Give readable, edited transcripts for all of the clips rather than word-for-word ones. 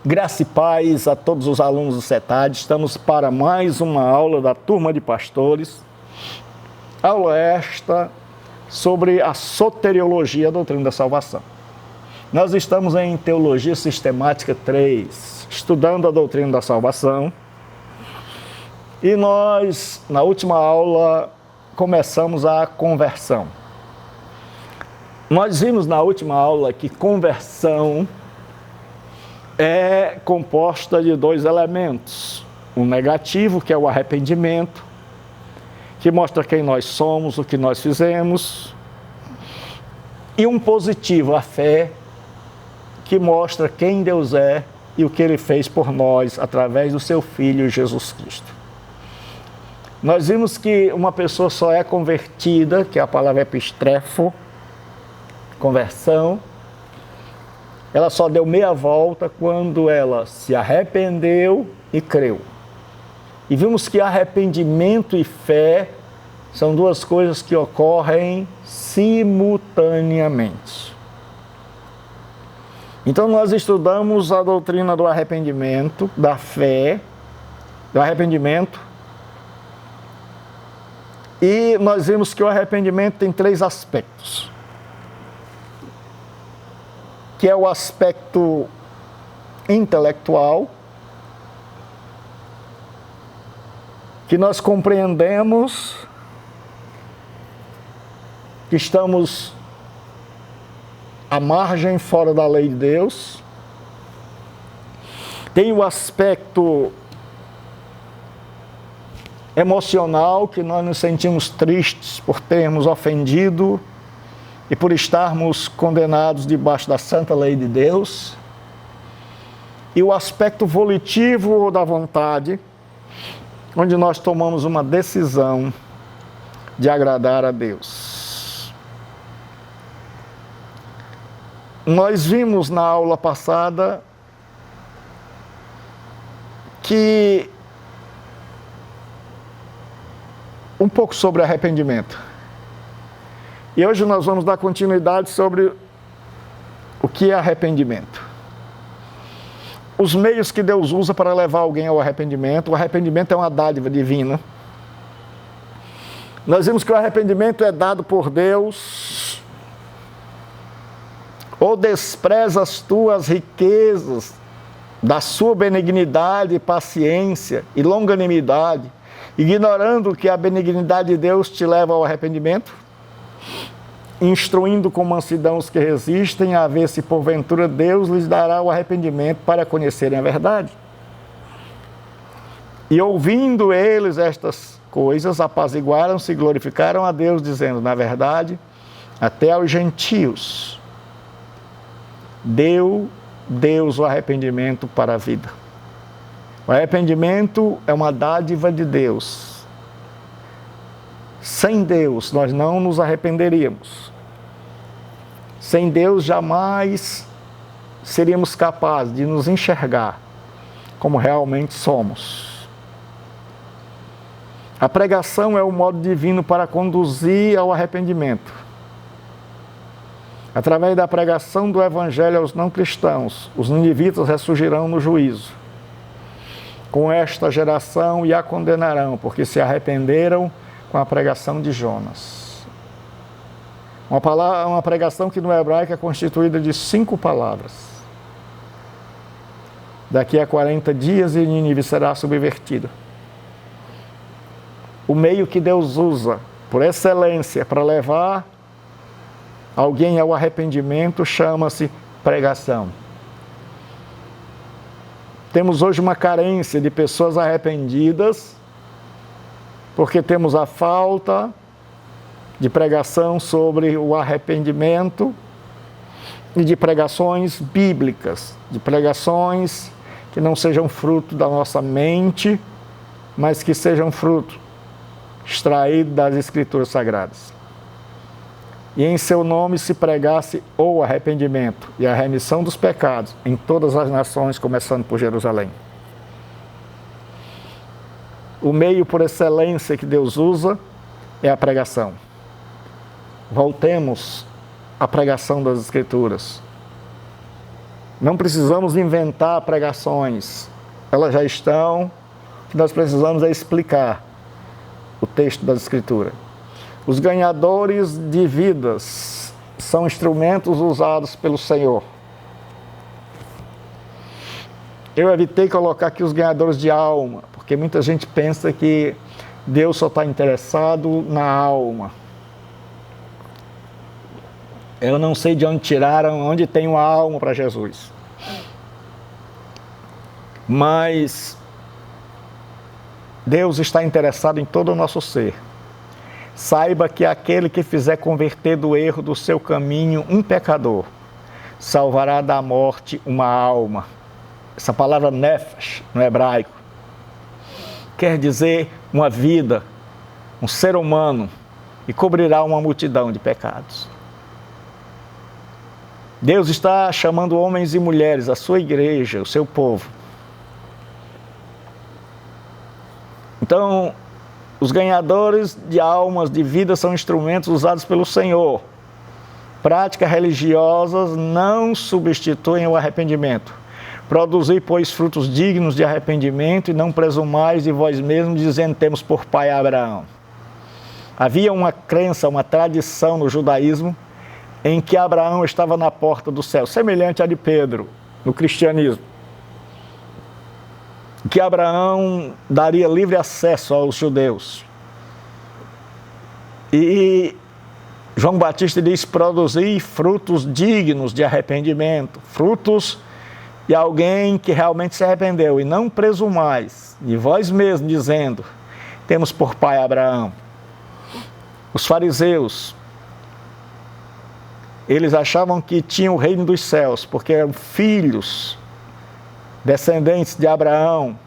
Graça e paz a todos os alunos do CETAD. Estamos para mais uma aula da Turma de Pastores. Aula esta sobre a soteriologia, a doutrina da salvação. Nós estamos em Teologia Sistemática 3, estudando a doutrina da salvação. E nós, na última aula, começamos a conversão. Nós vimos na última aula que conversão é composta de dois elementos. Um negativo, que é o arrependimento, que mostra quem nós somos, o que nós fizemos. E um positivo, a fé, que mostra quem Deus é e o que Ele fez por nós através do Seu Filho Jesus Cristo. Nós vimos que uma pessoa só é convertida, que é a palavra epistrefo, conversão, ela só deu meia volta quando ela se arrependeu e creu. E vimos que arrependimento e fé são duas coisas que ocorrem simultaneamente. Então nós estudamos a doutrina do arrependimento, da fé, do arrependimento, e nós vimos que o arrependimento tem três aspectos. Que é o aspecto intelectual, que nós compreendemos que estamos à margem, fora da lei de Deus. Tem o aspecto emocional, que nós nos sentimos tristes por termos ofendido e por estarmos condenados debaixo da santa lei de Deus. E o aspecto volitivo ou da vontade, onde nós tomamos uma decisão de agradar a Deus. Nós vimos na aula passada que um pouco sobre arrependimento. E hoje nós vamos dar continuidade sobre o que é arrependimento. Os meios que Deus usa para levar alguém ao arrependimento. O arrependimento é uma dádiva divina. Nós vimos que o arrependimento é dado por Deus. Ou despreza as tuas riquezas da sua benignidade, paciência e longanimidade, ignorando que a benignidade de Deus te leva ao arrependimento, instruindo com mansidão os que resistem, a ver se porventura Deus lhes dará o arrependimento para conhecerem a verdade. E ouvindo eles estas coisas, apaziguaram-se e glorificaram a Deus, dizendo, na verdade, até aos gentios deu Deus o arrependimento para a vida. O arrependimento é uma dádiva de Deus. Sem Deus, nós não nos arrependeríamos. Sem Deus, jamais seríamos capazes de nos enxergar como realmente somos. A pregação é o modo divino para conduzir ao arrependimento. Através da pregação do Evangelho aos não cristãos, os ninivitas ressurgirão no juízo. Com esta geração e a condenarão, porque se arrependeram com a pregação de Jonas. Uma pregação que no hebraico é constituída de 5 palavras. Daqui a 40 dias e Nínive será subvertida. O meio que Deus usa, por excelência, para levar alguém ao arrependimento chama-se pregação. Temos hoje uma carência de pessoas arrependidas, porque temos a falta de pregação sobre o arrependimento e de pregações bíblicas, de pregações que não sejam fruto da nossa mente, mas que sejam fruto extraído das Escrituras Sagradas. E em seu nome se pregasse o arrependimento e a remissão dos pecados em todas as nações, começando por Jerusalém. O meio por excelência que Deus usa é a pregação. Voltemos à pregação das Escrituras. Não precisamos inventar pregações, elas já estão. O que nós precisamos é explicar o texto da Escritura. Os ganhadores de vidas são instrumentos usados pelo Senhor. Eu evitei colocar aqui os ganhadores de alma, porque muita gente pensa que Deus só está interessado na alma. Eu não sei de onde tiraram, onde tem uma alma para Jesus. Mas Deus está interessado em todo o nosso ser. Saiba que aquele que fizer converter do erro do seu caminho um pecador, salvará da morte uma alma. Essa palavra nefesh, no hebraico, quer dizer uma vida, um ser humano, e cobrirá uma multidão de pecados. Deus está chamando homens e mulheres, a sua igreja, o seu povo. Então, os ganhadores de almas de vida são instrumentos usados pelo Senhor. Práticas religiosas não substituem o arrependimento. Produzi, pois, frutos dignos de arrependimento e não presumais de vós mesmos, dizendo, temos por pai Abraão. Havia uma crença, uma tradição no judaísmo, em que Abraão estava na porta do céu, semelhante à de Pedro, no cristianismo. Que Abraão daria livre acesso aos judeus. E João Batista diz, produzir frutos dignos de arrependimento, frutos de alguém que realmente se arrependeu, e não presumais de vós mesmos, dizendo, temos por pai Abraão. Os fariseus, eles achavam que tinham o reino dos céus, porque eram filhos, descendentes de Abraão.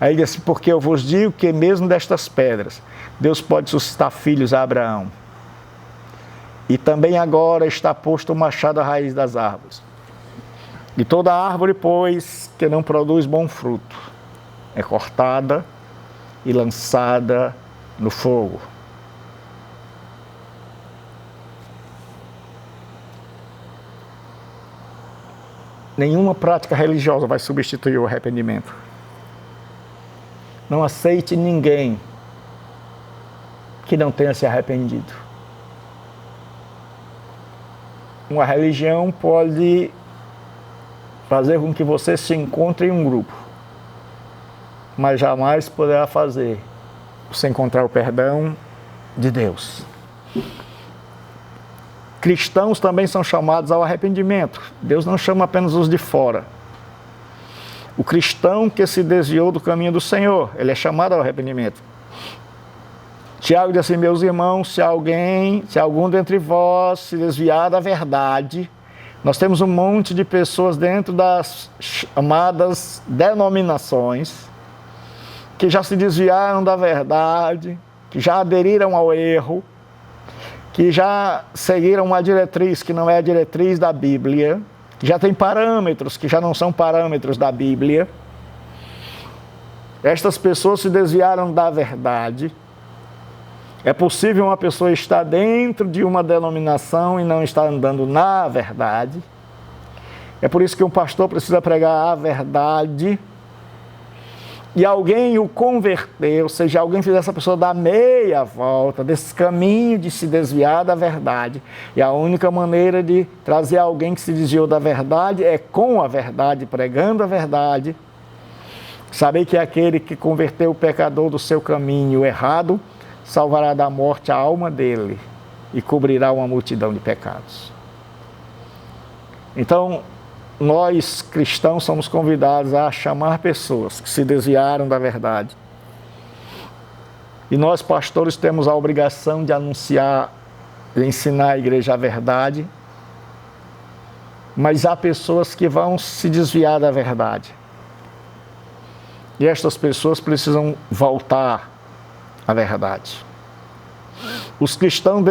Aí ele disse, porque eu vos digo que mesmo destas pedras, Deus pode suscitar filhos a Abraão. E também agora está posto o machado à raiz das árvores. E toda árvore, pois, que não produz bom fruto, é cortada e lançada no fogo. Nenhuma prática religiosa vai substituir o arrependimento. Não aceite ninguém que não tenha se arrependido. Uma religião pode fazer com que você se encontre em um grupo, mas jamais poderá fazer você encontrar o perdão de Deus. Cristãos também são chamados ao arrependimento. Deus não chama apenas os de fora. O cristão que se desviou do caminho do Senhor, ele é chamado ao arrependimento. Tiago diz assim, meus irmãos, se algum dentre vós se desviar da verdade, nós temos um monte de pessoas dentro das chamadas denominações, que já se desviaram da verdade, que já aderiram ao erro, que já seguiram uma diretriz que não é a diretriz da Bíblia, que já tem parâmetros que já não são parâmetros da Bíblia. Estas pessoas se desviaram da verdade. É possível uma pessoa estar dentro de uma denominação e não estar andando na verdade. É por isso que um pastor precisa pregar a verdade. E alguém o converter, ou seja, alguém fizer essa pessoa dar meia volta desse caminho de se desviar da verdade. E a única maneira de trazer alguém que se desviou da verdade é com a verdade, pregando a verdade. Saber que aquele que converteu o pecador do seu caminho errado, salvará da morte a alma dele e cobrirá uma multidão de pecados. Então, nós cristãos somos convidados a chamar pessoas que se desviaram da verdade. E nós, pastores, temos a obrigação de anunciar, de ensinar a igreja a verdade, mas há pessoas que vão se desviar da verdade. E estas pessoas precisam voltar à verdade. Os cristãos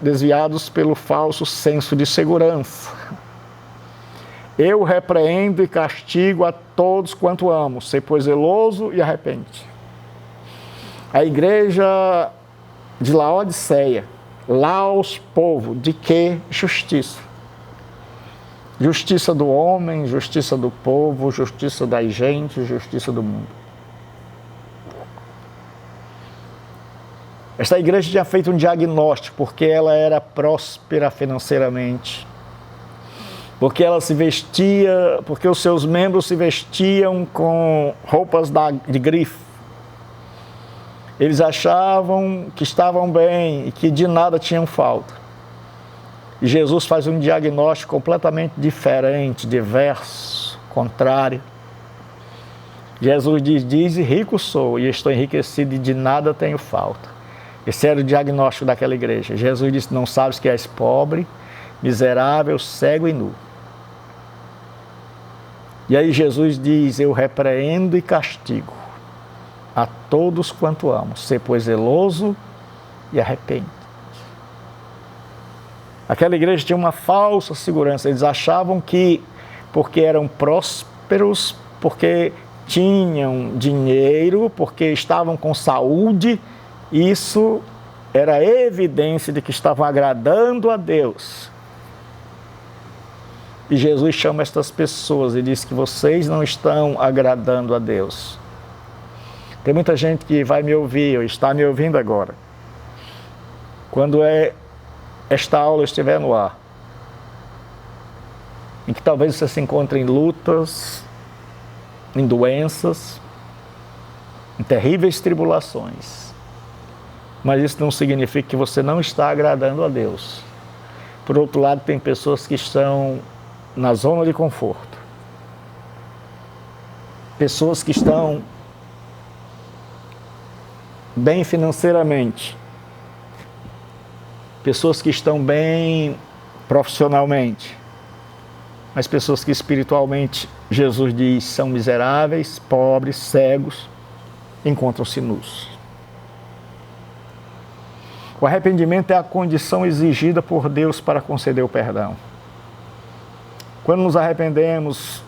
desviados pelo falso senso de segurança. Eu repreendo e castigo a todos quanto amo, sei pois zeloso e arrepende. A igreja de Laodiceia, Laos, povo, de que justiça? Justiça do homem, justiça do povo, justiça da gente, justiça do mundo. Esta igreja tinha feito um diagnóstico, porque ela era próspera financeiramente, porque ela se vestia, porque os seus membros se vestiam com roupas de grife. Eles achavam que estavam bem e que de nada tinham falta. E Jesus faz um diagnóstico completamente diferente, diverso, contrário. Jesus diz, rico sou e estou enriquecido e de nada tenho falta. Esse era o diagnóstico daquela igreja. Jesus disse, não sabes que és pobre, miserável, cego e nu. E aí Jesus diz, eu repreendo e castigo a todos quanto amo. Sê, pois, zeloso e arrepende. Aquela igreja tinha uma falsa segurança. Eles achavam que, porque eram prósperos, porque tinham dinheiro, porque estavam com saúde, isso era evidência de que estavam agradando a Deus. E Jesus chama estas pessoas e diz que vocês não estão agradando a Deus. Tem muita gente que vai me ouvir, ou está me ouvindo agora. Quando esta aula estiver no ar, em que talvez você se encontre em lutas, em doenças, em terríveis tribulações. Mas isso não significa que você não está agradando a Deus. Por outro lado, tem pessoas que estão na zona de conforto. Pessoas que estão bem financeiramente. Pessoas que estão bem profissionalmente. Mas pessoas que espiritualmente, Jesus diz, são miseráveis, pobres, cegos, encontram-se nus. O arrependimento é a condição exigida por Deus para conceder o perdão. Quando nos arrependemos,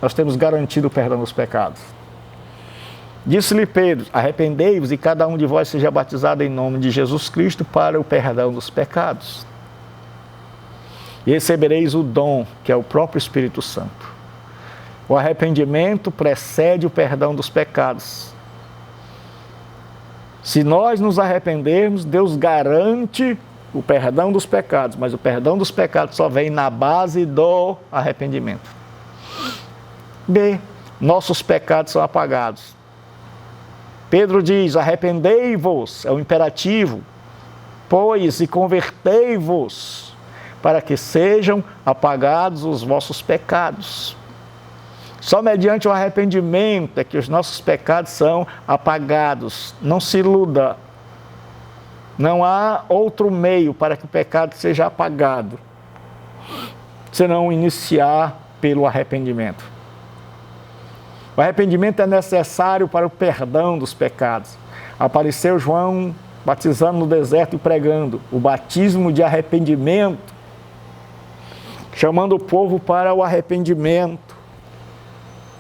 nós temos garantido o perdão dos pecados. Disse-lhe Pedro, arrependei-vos e cada um de vós seja batizado em nome de Jesus Cristo para o perdão dos pecados. E recebereis o dom, que é o próprio Espírito Santo. O arrependimento precede o perdão dos pecados. Se nós nos arrependermos, Deus garante o perdão dos pecados, mas o perdão dos pecados só vem na base do arrependimento. B. Nossos pecados são apagados. Pedro diz, arrependei-vos, é o imperativo, pois e convertei-vos, para que sejam apagados os vossos pecados. Só mediante o arrependimento é que os nossos pecados são apagados. Não se iluda. Não há outro meio para que o pecado seja apagado, senão iniciar pelo arrependimento. O arrependimento é necessário para o perdão dos pecados. Apareceu João batizando no deserto e pregando o batismo de arrependimento, chamando o povo para o arrependimento,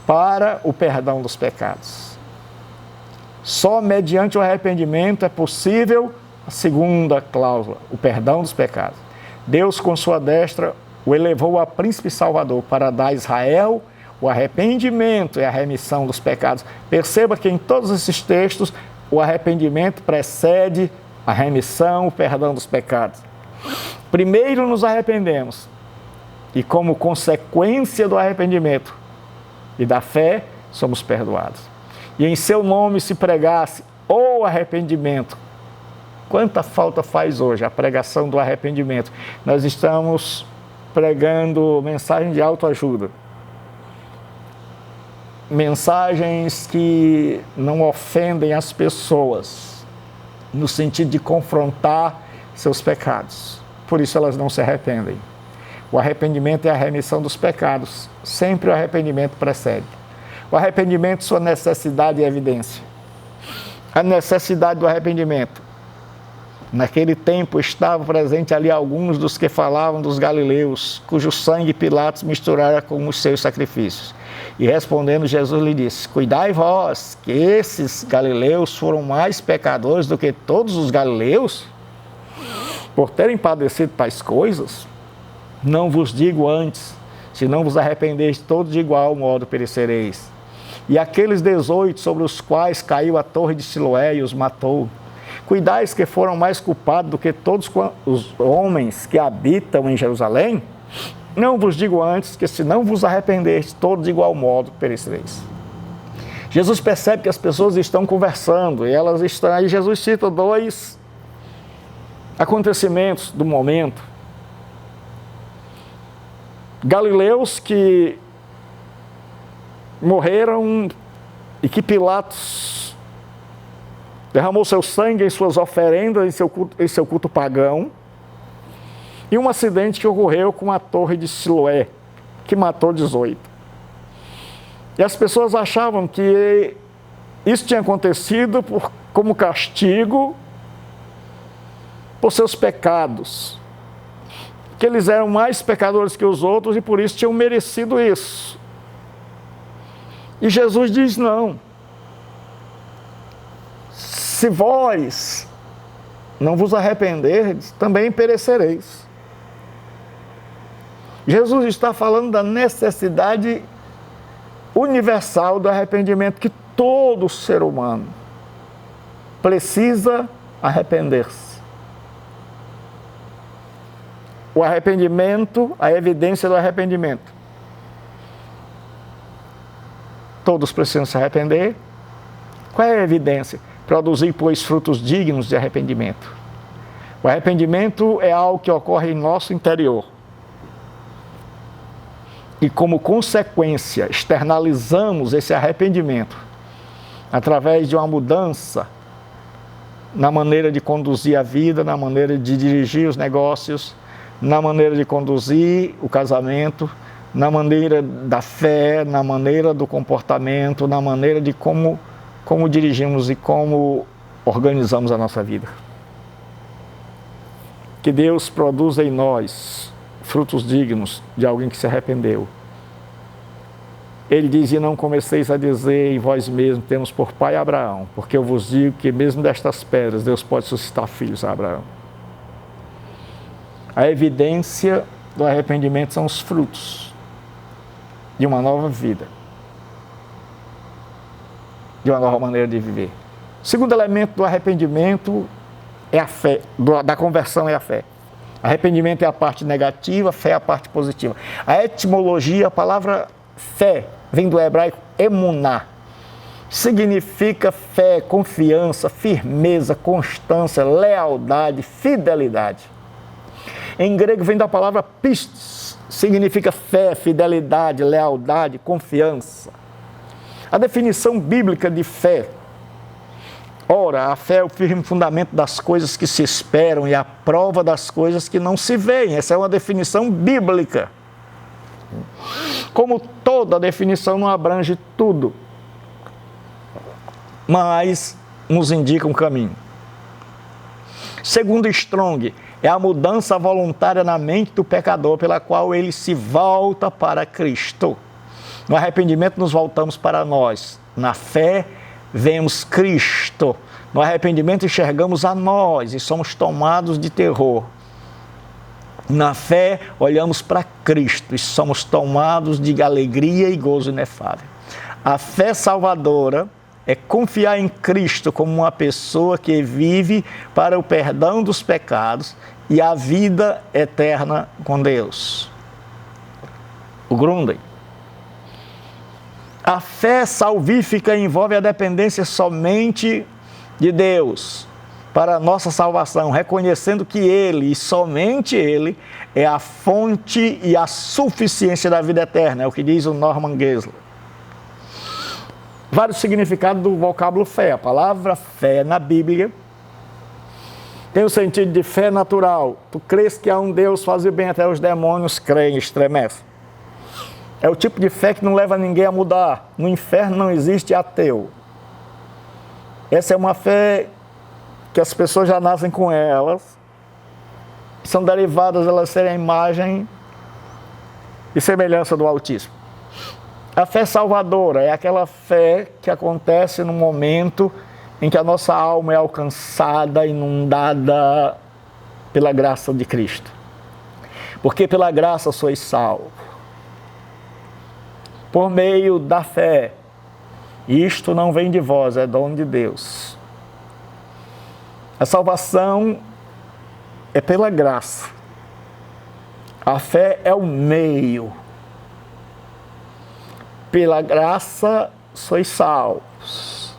para o perdão dos pecados. Só mediante o arrependimento é possível a segunda cláusula, o perdão dos pecados. Deus, com sua destra, o elevou a príncipe salvador para dar a Israel o arrependimento e a remissão dos pecados. Perceba que em todos esses textos, o arrependimento precede a remissão, o perdão dos pecados. Primeiro nos arrependemos e, como consequência do arrependimento e da fé, somos perdoados. E em seu nome se pregasse o arrependimento. Quanta falta faz hoje a pregação do arrependimento? Nós estamos pregando mensagem de autoajuda. Mensagens que não ofendem as pessoas, no sentido de confrontar seus pecados. Por isso elas não se arrependem. O arrependimento é a remissão dos pecados. Sempre o arrependimento precede. O arrependimento, sua necessidade e evidência. A necessidade do arrependimento. Naquele tempo estavam presentes ali alguns dos que falavam dos galileus, cujo sangue Pilatos misturara com os seus sacrifícios. E respondendo, Jesus lhe disse, cuidai vós, que esses galileus foram mais pecadores do que todos os galileus, por terem padecido tais coisas. Não vos digo antes, se não vos arrependeste, todos de igual modo perecereis. E aqueles 18 sobre os quais caiu a torre de Siloé e os matou, cuidais que foram mais culpados do que todos os homens que habitam em Jerusalém? Não vos digo antes, que se não vos arrependeste, todos de igual modo perecereis. Jesus percebe que as pessoas estão conversando, e elas estão, aí Jesus cita 2 acontecimentos do momento. Galileus que morreram e que Pilatos derramou seu sangue em suas oferendas, em seu culto pagão, e um acidente que ocorreu com a torre de Siloé, que matou 18. E as pessoas achavam que isso tinha acontecido como castigo por seus pecados, que eles eram mais pecadores que os outros e por isso tinham merecido isso. E Jesus diz: não. Se vós não vos arrependerdes, também perecereis. Jesus está falando da necessidade universal do arrependimento, que todo ser humano precisa arrepender-se. O arrependimento, a evidência do arrependimento. Todos precisam se arrepender. Qual é a evidência? Produzir, pois, frutos dignos de arrependimento. O arrependimento é algo que ocorre em nosso interior. E como consequência, externalizamos esse arrependimento através de uma mudança na maneira de conduzir a vida, na maneira de dirigir os negócios, na maneira de conduzir o casamento, na maneira da fé, na maneira do comportamento, na maneira de como dirigimos e como organizamos a nossa vida. Que Deus produza em nós frutos dignos de alguém que se arrependeu. Ele diz: e não comeceis a dizer em vós mesmos, temos por pai Abraão, porque eu vos digo que mesmo destas pedras Deus pode suscitar filhos a Abraão. A evidência do arrependimento são os frutos de uma nova vida, de uma nova maneira de viver. O segundo elemento do arrependimento é a fé, da conversão é a fé. Arrependimento é a parte negativa, fé é a parte positiva. A etimologia, a palavra fé, vem do hebraico emuná. Significa fé, confiança, firmeza, constância, lealdade, fidelidade. Em grego vem da palavra pistos, significa fé, fidelidade, lealdade, confiança. A definição bíblica de fé: ora, a fé é o firme fundamento das coisas que se esperam e a prova das coisas que não se veem. Essa é uma definição bíblica. Como toda definição não abrange tudo, mas nos indica um caminho. Segundo Strong, é a mudança voluntária na mente do pecador pela qual ele se volta para Cristo. No arrependimento nos voltamos para nós. Na fé vemos Cristo. No arrependimento enxergamos a nós e somos tomados de terror. Na fé olhamos para Cristo e somos tomados de alegria e gozo inefável. A fé salvadora é confiar em Cristo como uma pessoa que vive para o perdão dos pecados e a vida eterna com Deus. O Grundy. A fé salvífica envolve a dependência somente de Deus para a nossa salvação, reconhecendo que Ele, e somente Ele, é a fonte e a suficiência da vida eterna, é o que diz o Norman Geisler. Vários significados do vocábulo fé. A palavra fé na Bíblia tem o sentido de fé natural. Tu crês que há um Deus, faz o bem, até os demônios creem, estremecem. É o tipo de fé que não leva ninguém a mudar. No inferno não existe ateu. Essa é uma fé que as pessoas já nascem com elas, são derivadas delas serem a imagem e semelhança do Altíssimo. A fé salvadora é aquela fé que acontece no momento em que a nossa alma é alcançada, inundada pela graça de Cristo. Porque pela graça sois salvos, por meio da fé. Isto não vem de vós, é dom de Deus. A salvação é pela graça. A fé é o meio. Pela graça sois salvos,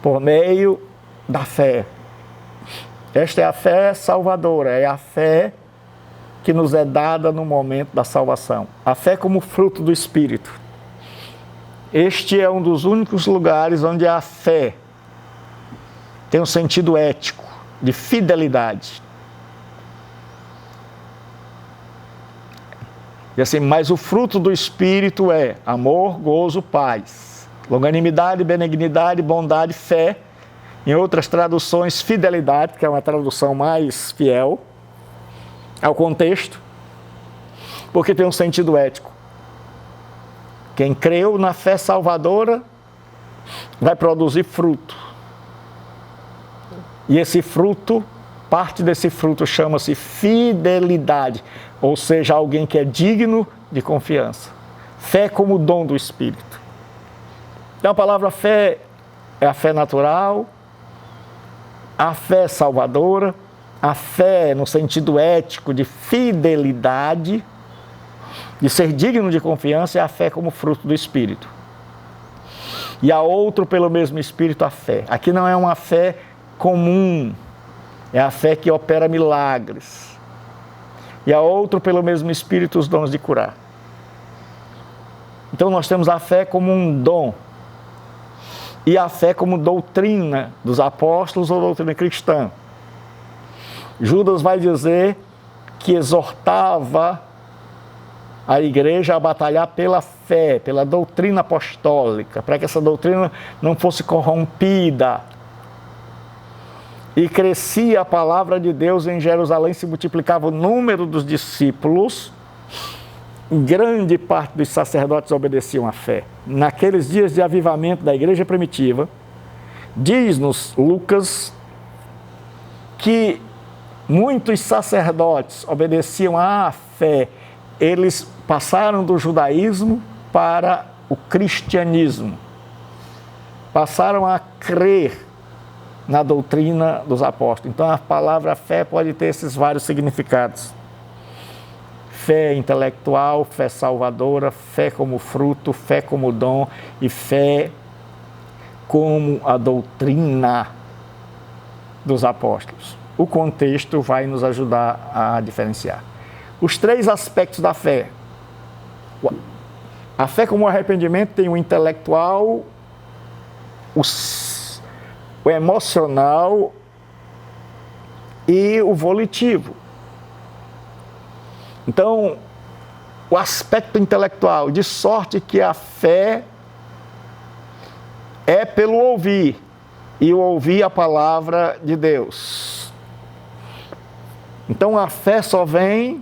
por meio da fé. Esta é a fé salvadora, é a fé que nos é dada no momento da salvação. A fé como fruto do Espírito. Este é um dos únicos lugares onde a fé tem um sentido ético, de fidelidade. E assim, mas o fruto do Espírito é amor, gozo, paz, longanimidade, benignidade, bondade, fé. Em outras traduções, fidelidade, que é uma tradução mais fiel ao contexto, porque tem um sentido ético. Quem creu na fé salvadora vai produzir fruto. E esse fruto, parte desse fruto chama-se fidelidade, ou seja, alguém que é digno de confiança. Fé como dom do Espírito. Então a palavra fé é a fé natural, a fé salvadora, a fé no sentido ético de fidelidade, de ser digno de confiança, é a fé como fruto do Espírito. E a outro pelo mesmo Espírito a fé. Aqui não é uma fé comum, é a fé que opera milagres. E a outro pelo mesmo Espírito os dons de curar. Então nós temos a fé como um dom. E a fé como doutrina dos apóstolos ou doutrina cristã. Judas vai dizer que exortava a igreja a batalhar pela fé, pela doutrina apostólica, para que essa doutrina não fosse corrompida. E crescia a palavra de Deus em Jerusalém, se multiplicava o número dos discípulos, grande parte dos sacerdotes obedeciam à fé. Naqueles dias de avivamento da igreja primitiva, diz-nos Lucas que muitos sacerdotes obedeciam à fé. Eles passaram do judaísmo para o cristianismo. Passaram a crer na doutrina dos apóstolos. Então a palavra fé pode ter esses vários significados. Fé intelectual, fé salvadora, fé como fruto, fé como dom e fé como a doutrina dos apóstolos. O contexto vai nos ajudar a diferenciar. Os três aspectos da fé. A fé como arrependimento tem o intelectual, o emocional e o volitivo. Então, o aspecto intelectual, de sorte que a fé é pelo ouvir, e o ouvir a palavra de Deus. Então, a fé só vem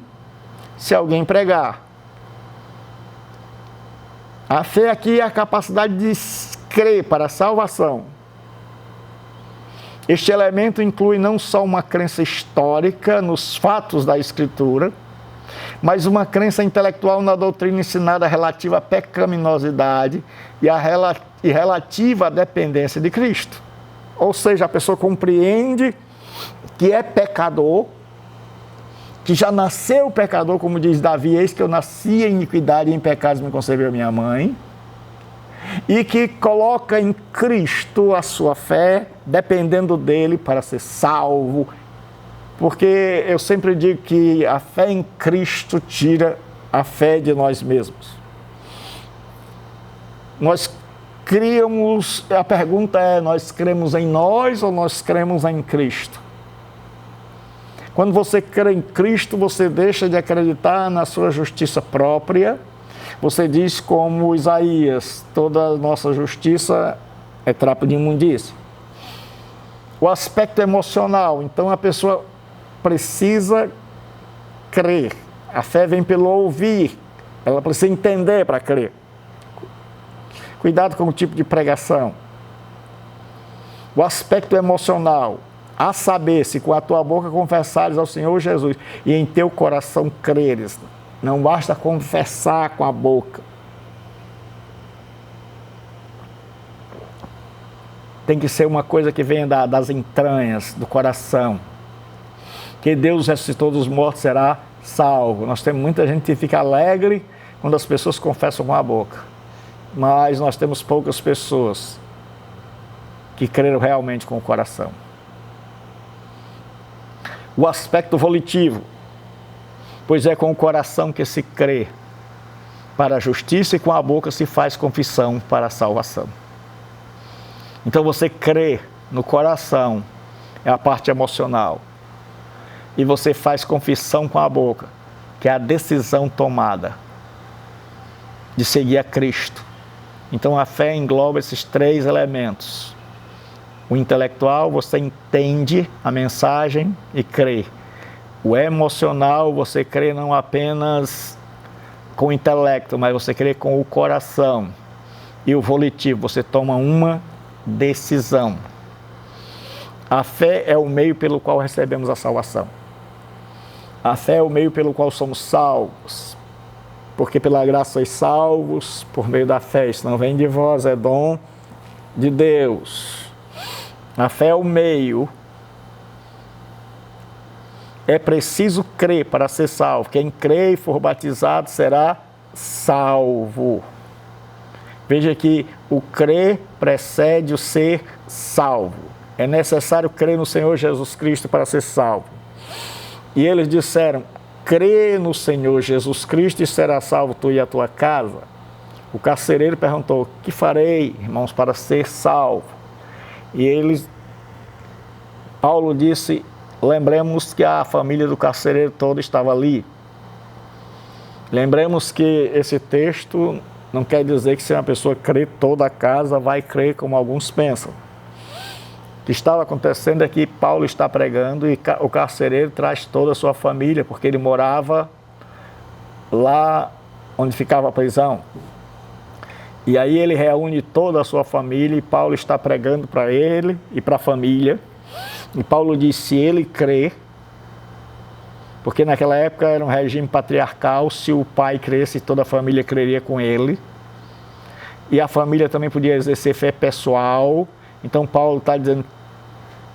se alguém pregar. A fé aqui é a capacidade de crer para a salvação. Este elemento inclui não só uma crença histórica nos fatos da Escritura, mas uma crença intelectual na doutrina ensinada relativa à pecaminosidade e relativa à dependência de Cristo. Ou seja, a pessoa compreende que é pecador, que já nasceu pecador, como diz Davi, eis que eu nasci em iniquidade e em pecados me concebeu minha mãe, e que coloca em Cristo a sua fé, dependendo dele para ser salvo, porque eu sempre digo que a fé em Cristo tira a fé de nós mesmos. Nós criamos, a pergunta é, nós cremos em nós ou nós cremos em Cristo? Quando você crê em Cristo, você deixa de acreditar na sua justiça própria. Você diz como Isaías, toda a nossa justiça é trapo de imundícia. O aspecto emocional, então a pessoa precisa crer. A fé vem pelo ouvir, ela precisa entender para crer. Cuidado com o tipo de pregação. O aspecto emocional, A saber, se com a tua boca confessares ao Senhor Jesus e em teu coração creres. Não basta confessar com a boca. Tem que ser uma coisa que venha das entranhas, do coração. Que Deus ressuscitou dos mortos será salvo. Nós temos muita gente que fica alegre quando as pessoas confessam com a boca. Mas nós temos poucas pessoas que creram realmente com o coração. O aspecto volitivo, pois é com o coração que se crê para a justiça e com a boca se faz confissão para a salvação. Então você crê no coração, é a parte emocional, e você faz confissão com a boca, que é a decisão tomada de seguir a Cristo. Então a fé engloba esses 3 elementos. O intelectual, você entende a mensagem e crê. O emocional, você crê não apenas com o intelecto, mas você crê com o coração. E o volitivo, você toma uma decisão. A fé é o meio pelo qual recebemos a salvação. A fé é o meio pelo qual somos salvos. Porque pela graça sois salvos por meio da fé. Isso não vem de vós, é dom de Deus. A fé é o meio. É preciso crer para ser salvo. Quem crê e for batizado será salvo. Veja que o crer precede o ser salvo. É necessário crer no Senhor Jesus Cristo para ser salvo. E eles disseram, crê no Senhor Jesus Cristo e será salvo tu e a tua casa. O carcereiro perguntou, que farei, irmãos, para ser salvo? E Paulo disse, lembremos que a família do carcereiro todo estava ali. Lembremos que esse texto não quer dizer que se uma pessoa crê, toda a casa vai crer como alguns pensam. O que estava acontecendo é que Paulo está pregando e o carcereiro traz toda a sua família, porque ele morava lá onde ficava a prisão. E aí ele reúne toda a sua família e Paulo está pregando para ele e para a família. E Paulo diz, se ele crê, porque naquela época era um regime patriarcal, se o pai cresce, toda a família creria com ele. E a família também podia exercer fé pessoal. Então Paulo está dizendo,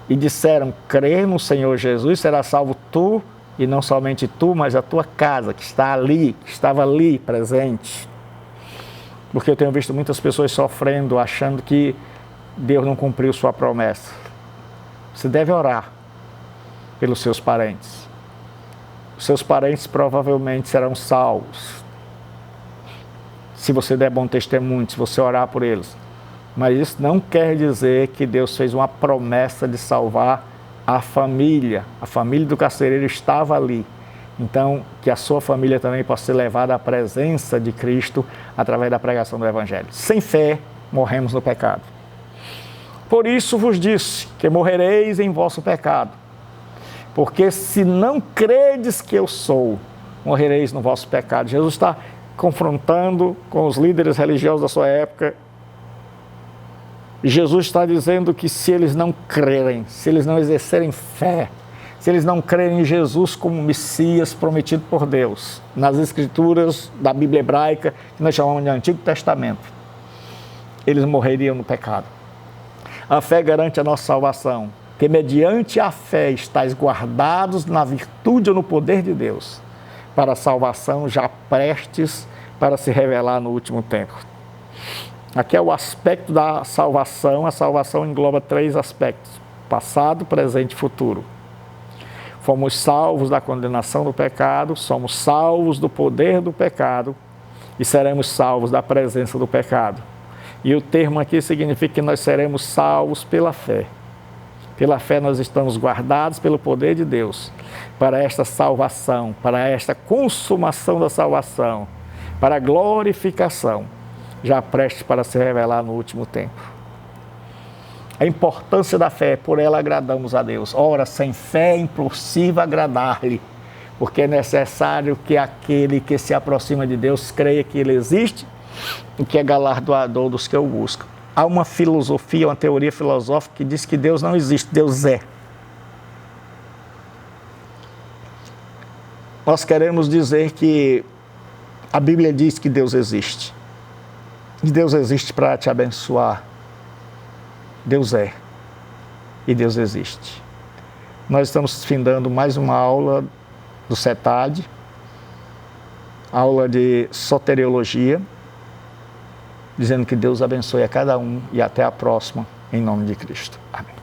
e disseram, crê no Senhor Jesus, será salvo tu, e não somente tu, mas a tua casa, que está ali, que estava ali presente. Porque eu tenho visto muitas pessoas sofrendo, achando que Deus não cumpriu sua promessa. Você deve orar pelos seus parentes. Os seus parentes provavelmente serão salvos. Se você der bom testemunho, se você orar por eles. Mas isso não quer dizer que Deus fez uma promessa de salvar a família. A família do carcereiro estava ali. Então, que a sua família também possa ser levada à presença de Cristo através da pregação do Evangelho. Sem fé, morremos no pecado. Por isso vos disse que morrereis em vosso pecado. Porque se não credes que eu sou, morrereis no vosso pecado. Jesus está confrontando com os líderes religiosos da sua época. Jesus está dizendo que se eles não crerem, se eles não exercerem fé, se eles não crerem em Jesus como Messias prometido por Deus, nas Escrituras da Bíblia hebraica, que nós chamamos de Antigo Testamento, eles morreriam no pecado. A fé garante a nossa salvação, que mediante a fé estáis guardados na virtude ou no poder de Deus, para a salvação já prestes para se revelar no último tempo. Aqui é o aspecto da salvação. A salvação engloba 3 aspectos: passado, presente e futuro. Fomos salvos da condenação do pecado, somos salvos do poder do pecado e seremos salvos da presença do pecado. E o termo aqui significa que nós seremos salvos pela fé. Pela fé nós estamos guardados pelo poder de Deus para esta salvação, para esta consumação da salvação, para a glorificação, já prestes para se revelar no último tempo. A importância da fé, por ela agradamos a Deus. Ora, sem fé é impossível agradar-lhe, porque é necessário que aquele que se aproxima de Deus creia que Ele existe e que é galardoador dos que o buscam. Há uma filosofia, uma teoria filosófica que diz que Deus não existe, Deus é. nós queremos dizer que a Bíblia diz que Deus existe. E Deus existe para te abençoar. Deus é. E Deus existe. Nós estamos findando mais uma aula do CETAD, aula de soteriologia, dizendo que Deus abençoe a cada um e até a próxima, em nome de Cristo. Amém.